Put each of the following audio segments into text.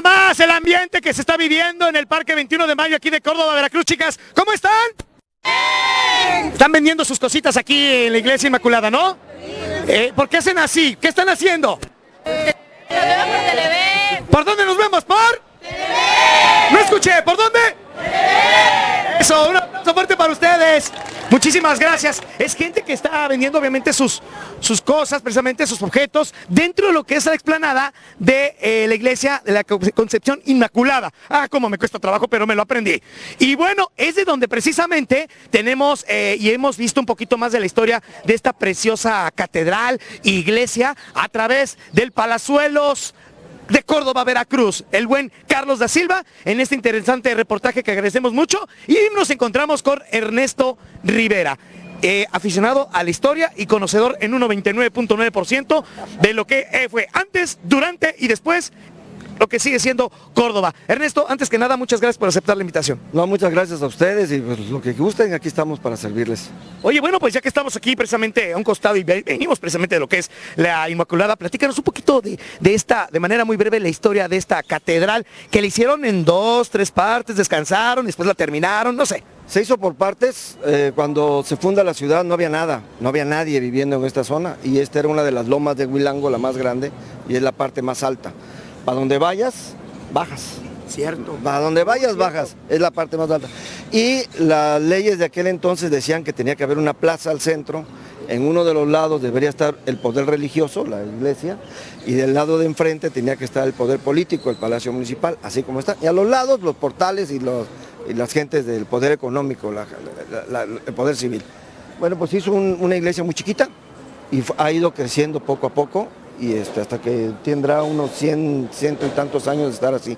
nada más el ambiente que se está viviendo en el Parque 21 de Mayo aquí de Córdoba, Veracruz, chicas. ¿Cómo están? Están vendiendo sus cositas aquí en la Iglesia Inmaculada, ¿no? ¿Por qué hacen así? ¿Qué están haciendo? ¿Por dónde nos vemos? ¿Por? No escuché, ¿por dónde? Eso, un aplauso fuerte para ustedes. Muchísimas gracias. Es gente que está vendiendo obviamente sus cosas, precisamente sus objetos, dentro de lo que es la explanada de la iglesia de la Concepción Inmaculada. Ah, cómo me cuesta trabajo, pero me lo aprendí. Y bueno, es de donde precisamente tenemos y hemos visto un poquito más de la historia de esta preciosa catedral, iglesia, a través del Palazuelos de Córdoba, Veracruz, el buen Carlos da Silva, en este interesante reportaje que agradecemos mucho, y nos encontramos con Ernesto Rivera, aficionado a la historia y conocedor en un 99.9% de lo que fue antes, durante y después lo que sigue siendo Córdoba. Ernesto, antes que nada, muchas gracias por aceptar la invitación. No, muchas gracias a ustedes y pues, lo que gusten, aquí estamos para servirles. Oye, bueno, pues ya que estamos aquí precisamente a un costado y venimos precisamente de lo que es la Inmaculada, platícanos un poquito de esta, de manera muy breve, la historia de esta catedral, que la hicieron en 2, 3 partes, descansaron, después la terminaron, no sé. Se hizo por partes. Cuando se funda la ciudad no había nada, no había nadie viviendo en esta zona, y esta era una de las lomas de Huilango, la más grande, y es la parte más alta. Para donde vayas, bajas. Cierto. Para donde vayas, bajas. Es la parte más alta. Y las leyes de aquel entonces decían que tenía que haber una plaza al centro. En uno de los lados debería estar el poder religioso, la iglesia, y del lado de enfrente tenía que estar el poder político, el Palacio Municipal, así como está. Y a los lados, los portales y las gentes del poder económico, el poder civil. Bueno, pues hizo una iglesia muy chiquita y ha ido creciendo poco a poco, y hasta que tendrá unos 100 y tantos años de estar así,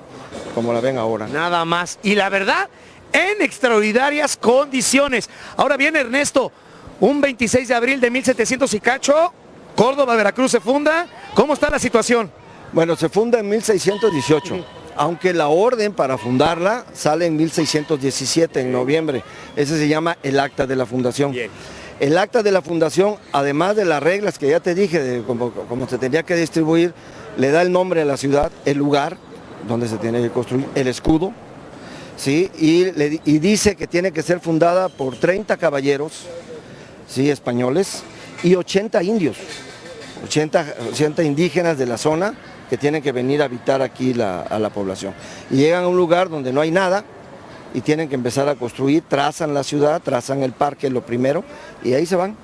como la ven ahora. Nada más. Y la verdad, en extraordinarias condiciones. Ahora bien, Ernesto, un 26 de abril de 1700 y cacho, Córdoba, Veracruz se funda. ¿Cómo está la situación? Bueno, se funda en 1618. Aunque la orden para fundarla sale en 1617, en noviembre. Ese se llama el acta de la fundación. Bien. El acta de la fundación, además de las reglas que ya te dije, de cómo se tenía que distribuir, le da el nombre a la ciudad, el lugar donde se tiene que construir, el escudo, ¿sí? Y dice que tiene que ser fundada por 30 caballeros, ¿sí? Españoles, y 80 indios, 80 indígenas de la zona, que tienen que venir a habitar aquí a la población. Y llegan a un lugar donde no hay nada y tienen que empezar a construir, trazan la ciudad, trazan el parque, lo primero, y ahí se van.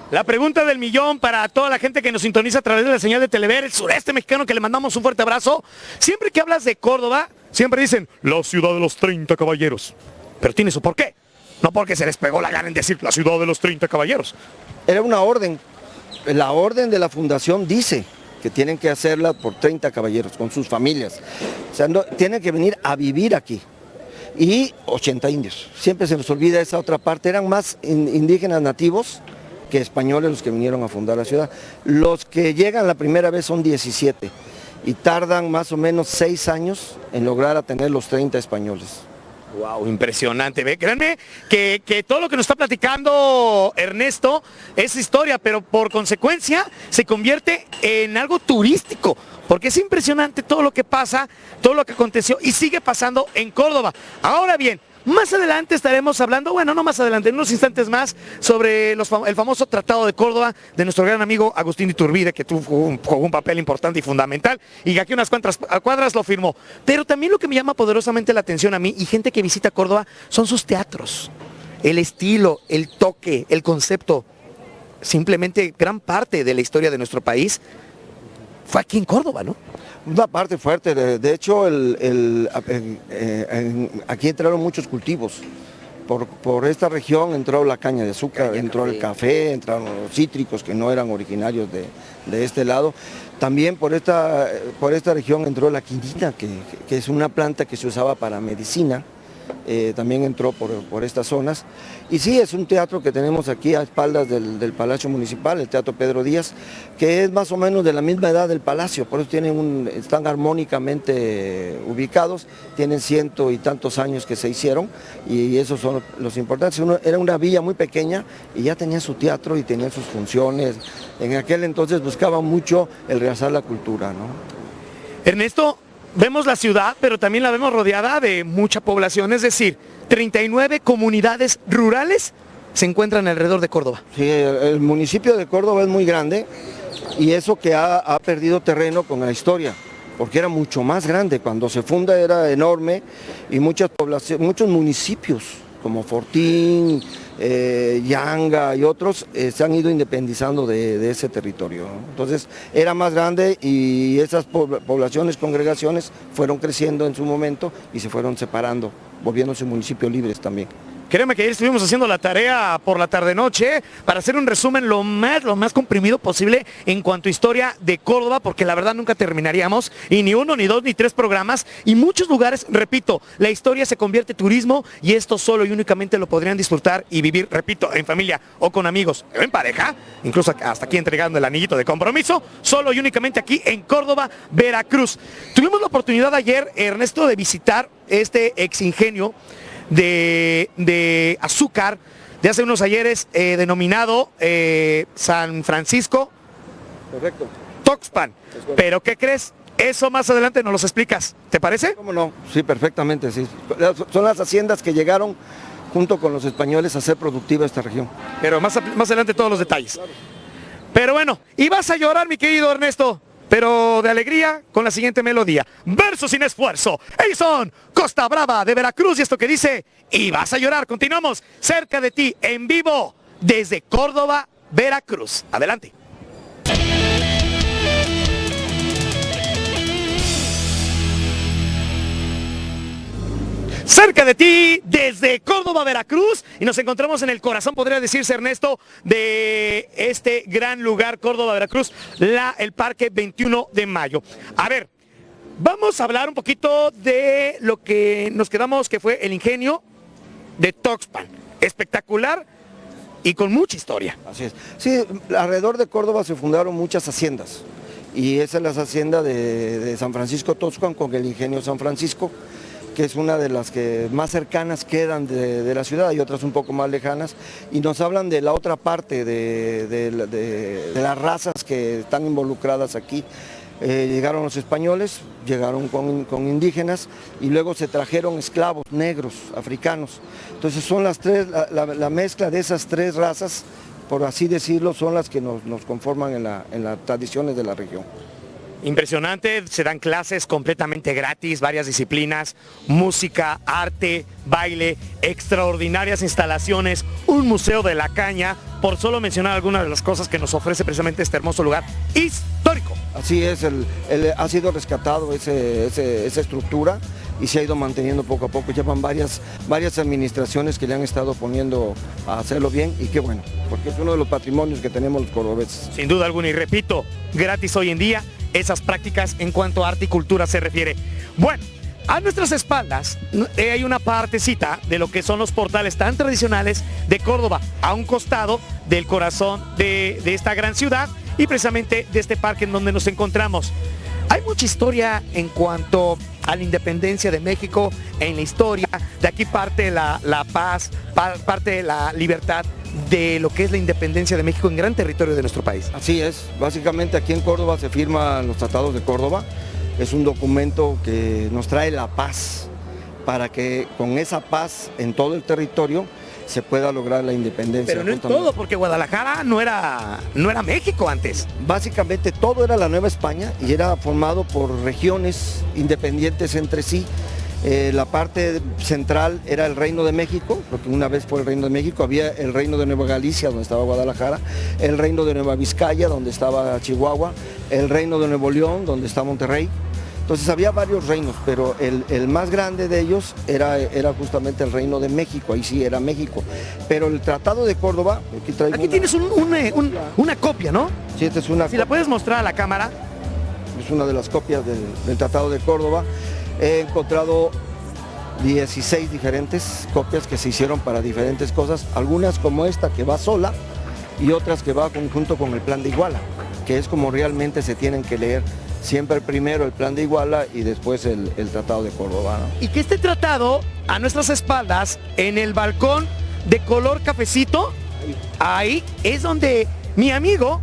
La pregunta del millón para toda la gente que nos sintoniza a través de la señal de Telever, el sureste mexicano, que le mandamos un fuerte abrazo. Siempre que hablas de Córdoba, siempre dicen, la ciudad de los 30 caballeros. Pero tiene su porqué. No porque se les pegó la gana en decir la ciudad de los 30 caballeros. Era una orden. La orden de la fundación dice que tienen que hacerla por 30 caballeros, con sus familias. O sea, tienen que venir a vivir aquí. Y 80 indios. Siempre se nos olvida esa otra parte. Eran más indígenas nativos que españoles los que vinieron a fundar la ciudad. Los que llegan la primera vez son 17 y tardan más o menos 6 años en lograr a tener los 30 españoles. Wow, impresionante. ¿Ve? Créanme que todo lo que nos está platicando Ernesto es historia, pero por consecuencia se convierte en algo turístico, porque es impresionante todo lo que pasa, todo lo que aconteció y sigue pasando en Córdoba. Ahora bien, más adelante estaremos hablando, bueno, no más adelante, en unos instantes más, sobre el famoso Tratado de Córdoba de nuestro gran amigo Agustín Iturbide, que jugó un papel importante y fundamental, y que aquí unas cuantas cuadras lo firmó. Pero también lo que me llama poderosamente la atención a mí y gente que visita Córdoba son sus teatros. El estilo, el toque, el concepto. Simplemente gran parte de la historia de nuestro país fue aquí en Córdoba, ¿no? Una parte fuerte, de hecho aquí entraron muchos cultivos. Por esta región entró la caña de azúcar, entró el café, entraron los cítricos que no eran originarios de este lado. También por esta región entró la quinina, que es una planta que se usaba para medicina. También entró por estas zonas. Y sí, es un teatro que tenemos aquí a espaldas del Palacio Municipal, el Teatro Pedro Díaz, que es más o menos de la misma edad del Palacio, por eso están armónicamente ubicados, tienen 100 y tantos años que se hicieron, y esos son los importantes. Era una villa muy pequeña y ya tenía su teatro y tenía sus funciones. En aquel entonces buscaban mucho el realzar la cultura, ¿no? Ernesto, vemos la ciudad, pero también la vemos rodeada de mucha población, es decir, 39 comunidades rurales se encuentran alrededor de Córdoba. Sí, el municipio de Córdoba es muy grande y eso que ha perdido terreno con la historia, porque era mucho más grande. Cuando se funda era enorme y muchos municipios como Fortín, Yanga y otros se han ido independizando de ese territorio, ¿no? Entonces era más grande y esas poblaciones, congregaciones fueron creciendo en su momento y se fueron separando, volviéndose municipios libres también. Créeme que ayer estuvimos haciendo la tarea por la tarde-noche para hacer un resumen lo más comprimido posible en cuanto a historia de Córdoba, porque la verdad nunca terminaríamos, y ni uno, ni dos, ni tres programas, y muchos lugares, repito, la historia se convierte en turismo, y esto solo y únicamente lo podrían disfrutar y vivir, repito, en familia o con amigos, o en pareja, incluso hasta aquí entregando el anillito de compromiso, solo y únicamente aquí en Córdoba, Veracruz. Tuvimos la oportunidad ayer, Ernesto, de visitar este ex ingenio de azúcar de hace unos ayeres, denominado San Francisco. Correcto. Tuxpan. Pero ¿qué crees? Eso más adelante nos los explicas. ¿Te parece? ¿Cómo no? Sí, perfectamente, sí. Son las haciendas que llegaron junto con los españoles a hacer productiva esta región. Pero más adelante todos los detalles. Claro. Pero bueno, y vas a llorar, mi querido Ernesto, pero de alegría con la siguiente melodía. Verso sin esfuerzo. Ellos son Costa Brava de Veracruz y esto que dice, y vas a llorar. Continuamos cerca de ti, en vivo, desde Córdoba, Veracruz. Adelante. Cerca de ti, desde Córdoba, Veracruz, y nos encontramos en el corazón, podría decirse, Ernesto, de este gran lugar, Córdoba, Veracruz, el Parque 21 de Mayo. A ver, vamos a hablar un poquito de lo que nos quedamos, que fue el ingenio de Tuxpan. Espectacular y con mucha historia. Así es. Sí, alrededor de Córdoba se fundaron muchas haciendas, y esa es la hacienda de San Francisco Tuxpan con el ingenio San Francisco, que es una de las que más cercanas quedan de la ciudad, y otras un poco más lejanas, y nos hablan de la otra parte de las razas que están involucradas aquí. Llegaron los españoles, llegaron con indígenas, y luego se trajeron esclavos negros, africanos. Entonces son las tres, la mezcla de esas tres razas, por así decirlo, son las que nos conforman en las tradiciones de la región. Impresionante, se dan clases completamente gratis, varias disciplinas, música, arte, baile, extraordinarias instalaciones, un museo de la caña, por solo mencionar algunas de las cosas que nos ofrece precisamente este hermoso lugar histórico. Así es, ha sido rescatado esa estructura y se ha ido manteniendo poco a poco. Llevan varias administraciones que le han estado poniendo a hacerlo bien, y qué bueno, porque es uno de los patrimonios que tenemos los cordobeses. Sin duda alguna, y repito, gratis hoy en día esas prácticas en cuanto a arte y cultura se refiere. Bueno, a nuestras espaldas hay una partecita de lo que son los portales tan tradicionales de Córdoba, a un costado del corazón de esta gran ciudad y precisamente de este parque en donde nos encontramos. Hay mucha historia en cuanto a la independencia de México, en la historia, de aquí parte la paz, parte la libertad de lo que es la independencia de México en gran territorio de nuestro país. Así es, básicamente aquí en Córdoba se firman los tratados de Córdoba. Es un documento que nos trae la paz, para que con esa paz en todo el territorio se pueda lograr la independencia. Pero no en todo, porque Guadalajara no era México antes. Básicamente todo era la Nueva España y era formado por regiones independientes entre sí. La parte central era el Reino de México, porque una vez fue el Reino de México. Había el Reino de Nueva Galicia, donde estaba Guadalajara, el Reino de Nueva Vizcaya, donde estaba Chihuahua, el Reino de Nuevo León, donde está Monterrey. Entonces había varios reinos, pero el más grande de ellos era justamente el Reino de México, ahí sí era México. Pero el Tratado de Córdoba, aquí tienes una copia, ¿no? Sí, esta es una copia. La puedes mostrar a la cámara. Es una de las copias del Tratado de Córdoba. He encontrado 16 diferentes copias que se hicieron para diferentes cosas, algunas como esta que va sola y otras que va junto con el Plan de Iguala, que es como realmente se tienen que leer. Siempre primero el Plan de Iguala y después el Tratado de Córdoba, ¿no? Y que este tratado, a nuestras espaldas, en el balcón de color cafecito, ahí es donde mi amigo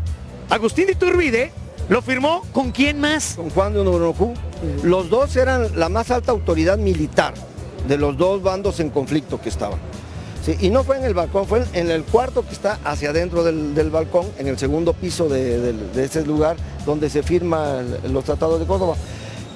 Agustín de Iturbide lo firmó. ¿Con quién más? Con Juan de Onoronjú. Los dos eran la más alta autoridad militar de los dos bandos en conflicto que estaban. Sí, y no fue en el balcón, fue en el cuarto que está hacia adentro del balcón, en el segundo piso de ese lugar donde se firman los tratados de Córdoba.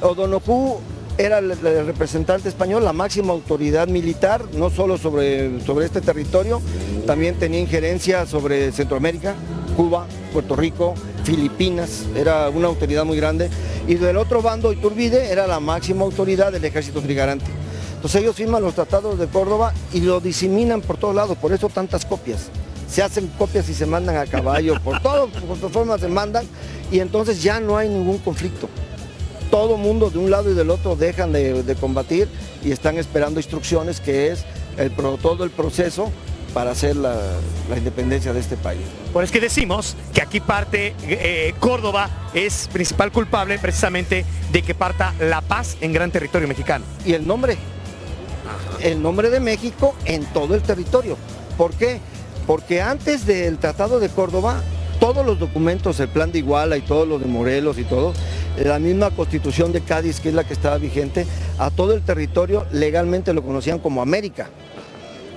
O'Donoghue era el representante español, la máxima autoridad militar, no solo sobre este territorio, también tenía injerencia sobre Centroamérica, Cuba, Puerto Rico, Filipinas, era una autoridad muy grande. Y del otro bando, Iturbide, era la máxima autoridad del ejército trigarante. Entonces ellos firman los tratados de Córdoba y lo diseminan por todos lados, por eso tantas copias. Se hacen copias y se mandan a caballo, por todas formas se mandan, y entonces ya no hay ningún conflicto. Todo mundo de un lado y del otro dejan de combatir y están esperando instrucciones, que es todo el proceso para hacer la independencia de este país. Por es que decimos que aquí parte Córdoba es principal culpable precisamente de que parta la paz en gran territorio mexicano. Y el nombre de México en todo el territorio. ¿Por qué? Porque antes del Tratado de Córdoba, todos los documentos, el Plan de Iguala y todo lo de Morelos y todo, la misma Constitución de Cádiz, que es la que estaba vigente, a todo el territorio legalmente lo conocían como América.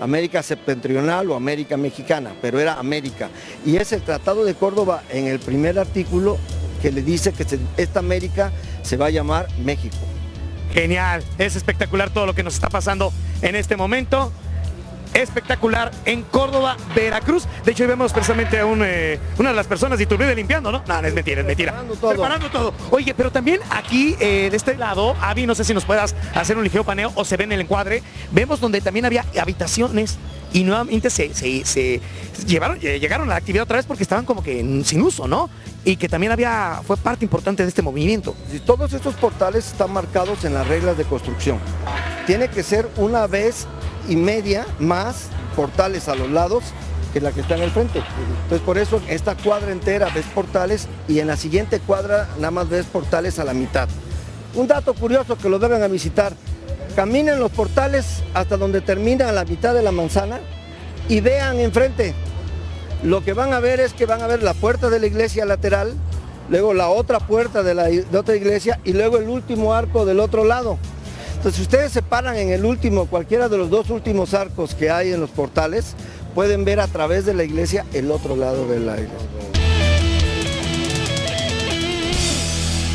América septentrional o América mexicana, pero era América. Y es el Tratado de Córdoba en el primer artículo que le dice que esta América se va a llamar México. Genial, es espectacular todo lo que nos está pasando en este momento. Espectacular en Córdoba, Veracruz. De hecho, hoy vemos precisamente a una de las personas de Iturbide limpiando, ¿no? No, es mentira, es mentira. Preparando todo. Oye, pero también aquí, de este lado, Avi, no sé si nos puedas hacer un ligero paneo o se ve en el encuadre, vemos donde también había habitaciones y nuevamente llegaron a la actividad otra vez porque estaban como que sin uso, ¿no? Y que también fue parte importante de este movimiento. Y todos estos portales están marcados en las reglas de construcción. Tiene que ser una vez y media más portales a los lados que la que está en el frente. Entonces por eso esta cuadra entera ves portales y en la siguiente cuadra nada más ves portales a la mitad. Un dato curioso que lo deben a visitar: caminen los portales hasta donde termina a la mitad de la manzana y vean enfrente. Lo que van a ver es que van a ver la puerta de la iglesia lateral, luego la otra puerta de otra iglesia y luego el último arco del otro lado. Entonces, si ustedes se paran en el último, cualquiera de los dos últimos arcos que hay en los portales, pueden ver a través de la iglesia el otro lado de la iglesia.